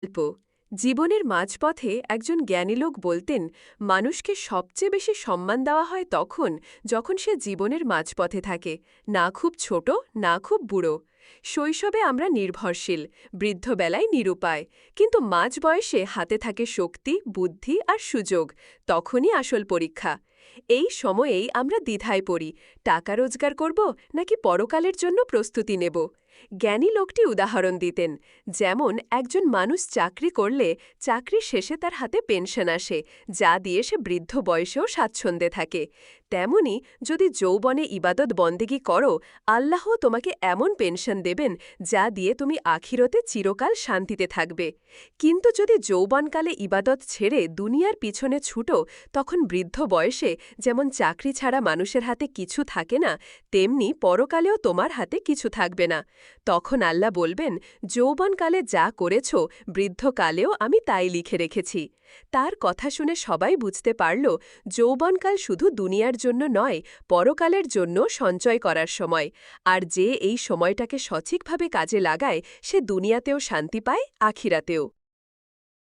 গল্প জীবনের মাঝপথে একজন জ্ঞানী লোক বলতেন, মানুষকে সবচেয়ে বেশি সম্মান দেওয়া হয় তখন যখন সে জীবনের মাঝপথে থাকে, না খুব ছোট না খুব বুড়ো। শৈশবে আমরা নির্ভরশীল, বৃদ্ধবেলায় নিরুপায়, কিন্তু মাঝ বয়সে হাতে থাকে শক্তি, বুদ্ধি আর সুযোগ। তখনই আসল পরীক্ষা। এই সময়েই আমরা দ্বিধায় পড়ি, টাকা রোজগার করব নাকি পরকালের জন্য প্রস্তুতি নেব। জ্ঞানী লোকটি উদাহরণ দিতেন, যেমন একজন মানুষ চাকরি করলে চাকরির শেষে তার হাতে পেনশন আসে, যা দিয়ে সে বৃদ্ধ বয়সেও স্বাচ্ছন্দ্যে থাকে। তেমনি যদি যৌবনে ইবাদত বন্দেগি করো, আল্লাহ তোমাকে এমন পেনশন দেবেন যা দিয়ে তুমি আখিরতে চিরকাল শান্তিতে থাকবে। কিন্তু যদি যৌবনকালে ইবাদত ছেড়ে দুনিয়ার পিছনে ছুটো, তখন বৃদ্ধ বয়সে যেমন চাকরি ছাড়া মানুষের হাতে কিছু থাকে না, তেমনি পরকালেও তোমার হাতে কিছু থাকবে না। তখন আল্লাহ বলবেন, যৌবনকালে যা করেছ বৃদ্ধকালেও আমি তাই লিখে রেখেছি। তার কথা শুনে সবাই বুঝতে পারল, যৌবনকাল শুধু দুনিয়ার জন্য নয়, পরকালের জন্য সঞ্চয় করার সময়। আর যে এই সময়টাকে সঠিকভাবে কাজে লাগায় সে দুনিয়াতেও শান্তি পায়, আখিরাতেও।